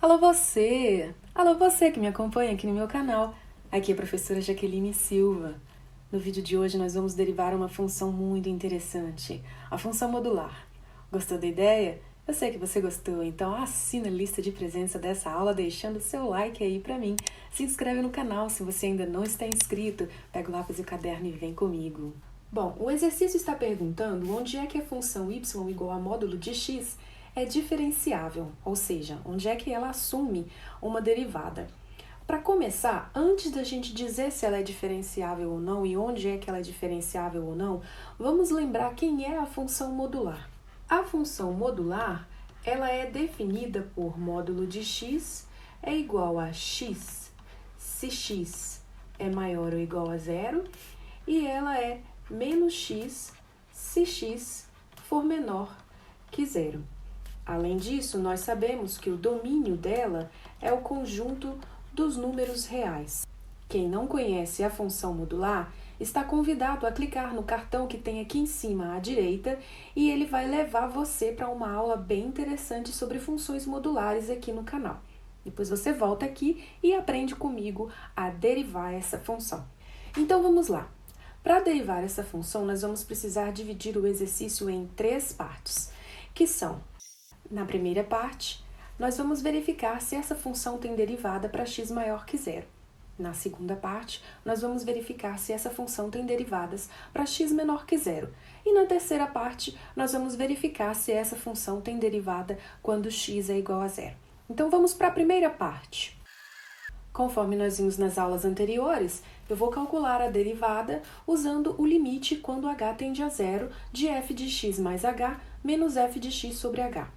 Alô você! Alô você que me acompanha aqui no meu canal. Aqui é a professora Jaqueline Silva. No vídeo de hoje nós vamos derivar uma função muito interessante, a função modular. Gostou da ideia? Eu sei que você gostou, então assina a lista de presença dessa aula deixando o seu like aí pra mim. Se inscreve no canal se você ainda não está inscrito, pega o lápis e o caderno e vem comigo. Bom, o exercício está perguntando onde é que a função y igual a módulo de x é diferenciável, ou seja, onde é que ela assume uma derivada. Para começar, antes da gente dizer se ela é diferenciável ou não e onde é que ela é diferenciável ou não, vamos lembrar quem é a função modular. A função modular, ela é definida por módulo de x é igual a x se x é maior ou igual a zero e ela é menos x se x for menor que zero. Além disso, nós sabemos que o domínio dela é o conjunto dos números reais. Quem não conhece a função modular está convidado a clicar no cartão que tem aqui em cima à direita e ele vai levar você para uma aula bem interessante sobre funções modulares aqui no canal. Depois você volta aqui e aprende comigo a derivar essa função. Então vamos lá. Para derivar essa função, nós vamos precisar dividir o exercício em 3 partes, que são: na primeira parte, nós vamos verificar se essa função tem derivada para x maior que zero. Na segunda parte, nós vamos verificar se essa função tem derivadas para x menor que zero. E na terceira parte, nós vamos verificar se essa função tem derivada quando x é igual a zero. Então vamos para a primeira parte. Conforme nós vimos nas aulas anteriores, eu vou calcular a derivada usando o limite quando h tende a zero de f de x mais h menos f de x sobre h.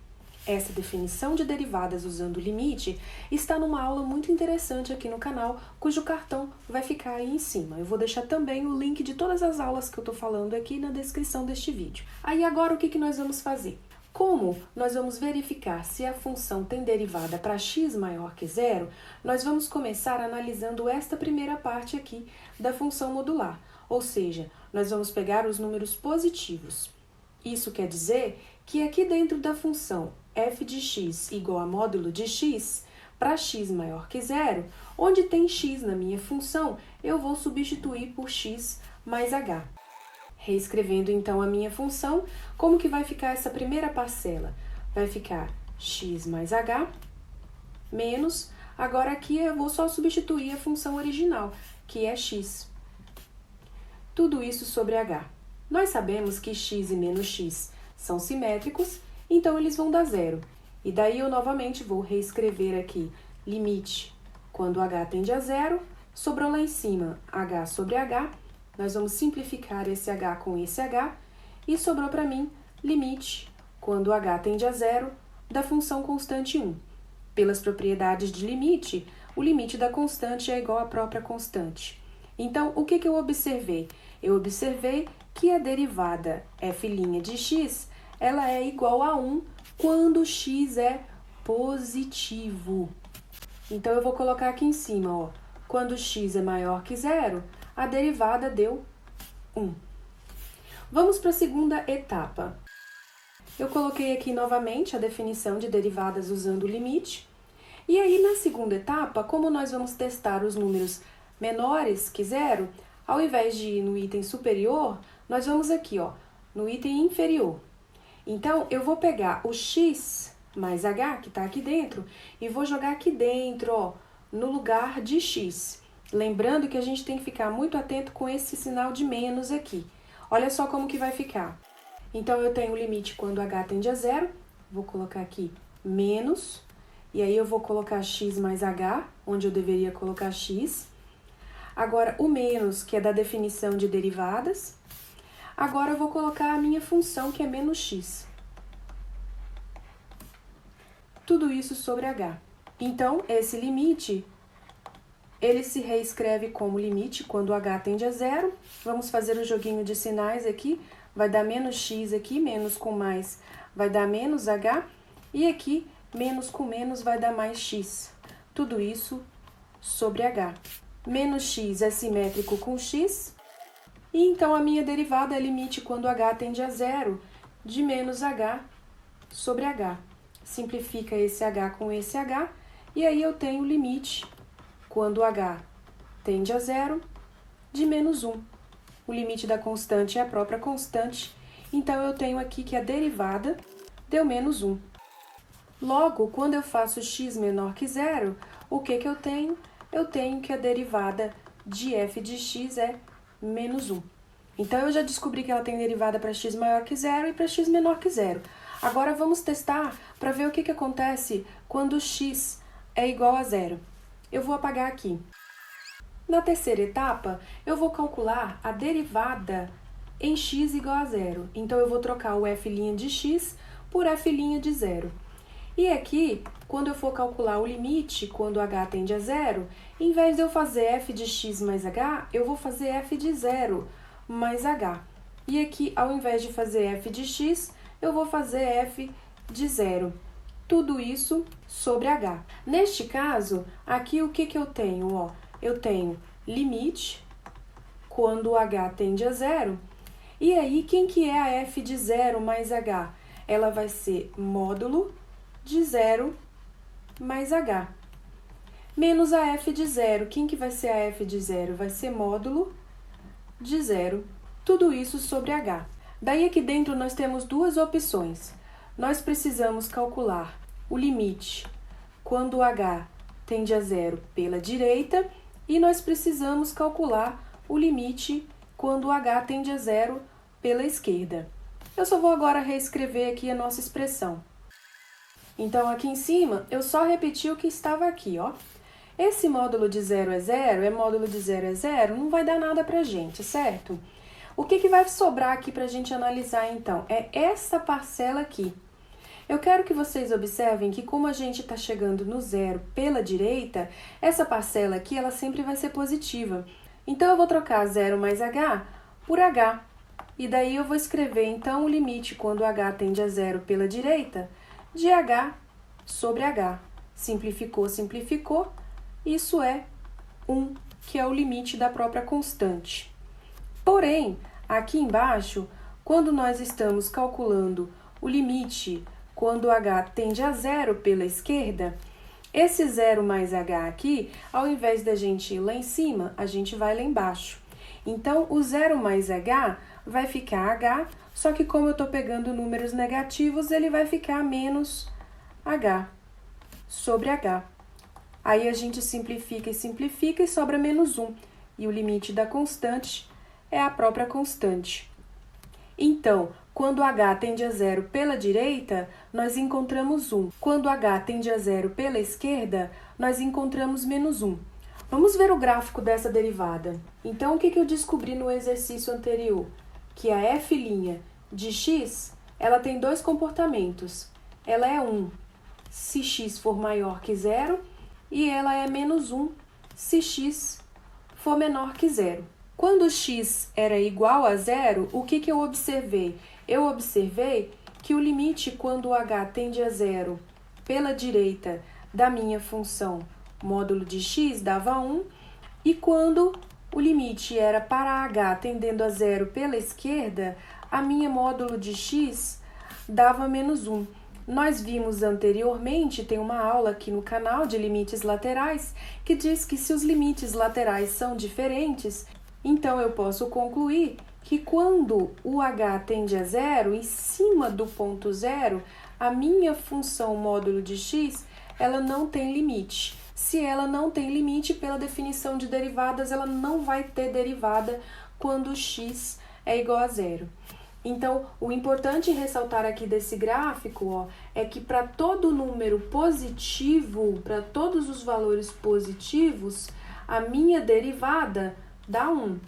Essa definição de derivadas usando o limite está numa aula muito interessante aqui no canal, cujo cartão vai ficar aí em cima. Eu vou deixar também o link de todas as aulas que eu estou falando aqui na descrição deste vídeo. Aí agora o que nós vamos fazer? Como nós vamos verificar se a função tem derivada para x maior que zero, nós vamos começar analisando esta primeira parte aqui da função modular, ou seja, nós vamos pegar os números positivos. Isso quer dizer que aqui dentro da função f de x igual a módulo de x, para x maior que zero, onde tem x na minha função, eu vou substituir por x mais h. Reescrevendo então a minha função, como que vai ficar essa primeira parcela? Vai ficar x mais h menos, agora aqui eu vou só substituir a função original, que é x. Tudo isso sobre h. Nós sabemos que x e menos x são simétricos, então eles vão dar zero. E daí eu novamente vou reescrever aqui limite quando h tende a zero, sobrou lá em cima h sobre h, nós vamos simplificar esse h com esse h, e sobrou para mim limite quando h tende a zero da função constante 1. Pelas propriedades de limite, o limite da constante é igual à própria constante. Então, o que eu observei? Eu observei que a derivada f' de x, ela é igual a 1 quando x é positivo. Então, eu vou colocar aqui em cima, ó, quando x é maior que zero, a derivada deu 1. Vamos para a segunda etapa. Eu coloquei aqui novamente a definição de derivadas usando o limite. E aí, na segunda etapa, como nós vamos testar os números menores que zero, ao invés de ir no item superior, nós vamos aqui, ó, no item inferior. Então, eu vou pegar o x mais h, que está aqui dentro, e vou jogar aqui dentro, ó, no lugar de x. Lembrando que a gente tem que ficar muito atento com esse sinal de menos aqui. Olha só como que vai ficar. Então, eu tenho o limite quando h tende a zero, vou colocar aqui menos, e aí eu vou colocar x mais h, onde eu deveria colocar x. Agora, o menos, que é da definição de derivadas. Agora, eu vou colocar a minha função, que é menos x. Tudo isso sobre h. Então, esse limite, ele se reescreve como limite quando h tende a zero. Vamos fazer o joguinho de sinais aqui. Vai dar menos x aqui, menos com mais vai dar menos h. E aqui, menos com menos vai dar mais x. Tudo isso sobre h. Menos x é simétrico com x. E então a minha derivada é limite quando h tende a zero de menos h sobre h. Simplifica esse h com esse h E aí eu tenho o limite, quando h tende a zero, de menos 1. O limite da constante é a própria constante, então eu tenho aqui que a derivada deu menos 1. Logo, quando eu faço x menor que zero, o que eu tenho? Eu tenho que a derivada de f de x é menos 1. Então, eu já descobri que ela tem derivada para x maior que zero e para x menor que zero. Agora, vamos testar para ver o que acontece quando x é igual a zero. Eu vou apagar aqui. Na terceira etapa, eu vou calcular a derivada em x igual a zero. Então, eu vou trocar o f' de x por f' de zero. E aqui, quando eu for calcular o limite, quando h tende a zero, em vez de eu fazer f de x mais h, eu vou fazer f de zero mais h. E aqui, ao invés de fazer f de x, eu vou fazer f de zero. Tudo isso sobre h. Neste caso, aqui o que eu tenho? Ó, eu tenho limite, quando h tende a zero. E aí, quem que é a f de zero mais h? Ela vai ser módulo de zero mais h. Menos a f de zero. Quem que vai ser a f de zero? Vai ser módulo de zero. Tudo isso sobre h. Daí aqui dentro nós temos duas opções. Nós precisamos calcular o limite quando h tende a zero pela direita e nós precisamos calcular o limite quando h tende a zero pela esquerda. Eu só vou agora reescrever aqui a nossa expressão. Então, aqui em cima, eu só repeti o que estava aqui, ó. Esse módulo de 0 é 0, módulo de 0 é 0, não vai dar nada pra gente, certo? O que vai sobrar aqui pra gente analisar, então? É essa parcela aqui. Eu quero que vocês observem que como a gente está chegando no zero pela direita, essa parcela aqui, ela sempre vai ser positiva. Então, eu vou trocar 0 mais h por h. E daí, eu vou escrever, então, o limite quando h tende a zero pela direita, de h sobre h. Simplificou, simplificou. Isso é 1, que é o limite da própria constante. Porém, aqui embaixo, quando nós estamos calculando o limite quando h tende a zero pela esquerda, esse 0 mais h aqui, ao invés da gente ir lá em cima, a gente vai lá embaixo. Então, o 0 mais h vai ficar h, só que como eu estou pegando números negativos, ele vai ficar menos h sobre h. Aí a gente simplifica e sobra menos 1. E o limite da constante é a própria constante. Então, quando h tende a zero pela direita, nós encontramos 1. Quando h tende a zero pela esquerda, nós encontramos menos 1. Vamos ver o gráfico dessa derivada. Então, o que eu descobri no exercício anterior? Que a f' de x, ela tem dois comportamentos. Ela é 1 se x for maior que zero e ela é menos 1 se x for menor que zero. Quando x era igual a zero, o que eu observei? Eu observei que o limite quando h tende a zero pela direita da minha função módulo de x dava 1, e quando o limite era para h tendendo a zero pela esquerda, a minha módulo de x dava menos 1. Nós vimos anteriormente, tem uma aula aqui no canal de limites laterais, que diz que se os limites laterais são diferentes, então eu posso concluir que quando o h tende a zero, em cima do ponto zero, a minha função módulo de x, ela não tem limite. Se ela não tem limite, pela definição de derivadas, ela não vai ter derivada quando x é igual a zero. Então, o importante ressaltar aqui desse gráfico, ó, é que para todo número positivo, para todos os valores positivos, a minha derivada dá 1.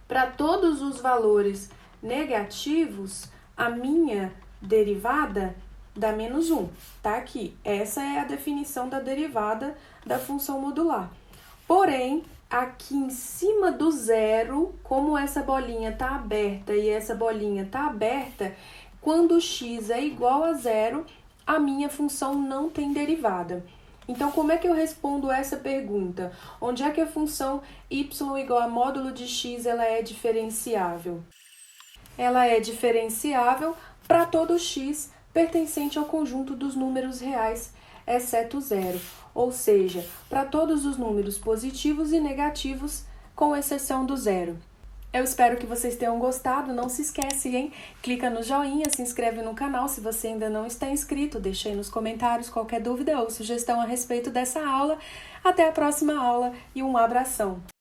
Para todos os valores negativos, a minha derivada dá menos 1. Tá aqui. Essa é a definição da derivada da função modular. Porém, aqui em cima do zero, como essa bolinha está aberta e essa bolinha está aberta, quando x é igual a zero, a minha função não tem derivada. Então, como é que eu respondo essa pergunta? Onde é que a função y igual a módulo de x ela é diferenciável? Ela é diferenciável para todo x pertencente ao conjunto dos números reais. exceto o zero, ou seja, para todos os números positivos e negativos, com exceção do zero. Eu espero que vocês tenham gostado, não se esquece, hein? Clica no joinha, se inscreve no canal se você ainda não está inscrito, deixa aí nos comentários qualquer dúvida ou sugestão a respeito dessa aula. Até a próxima aula e um abração!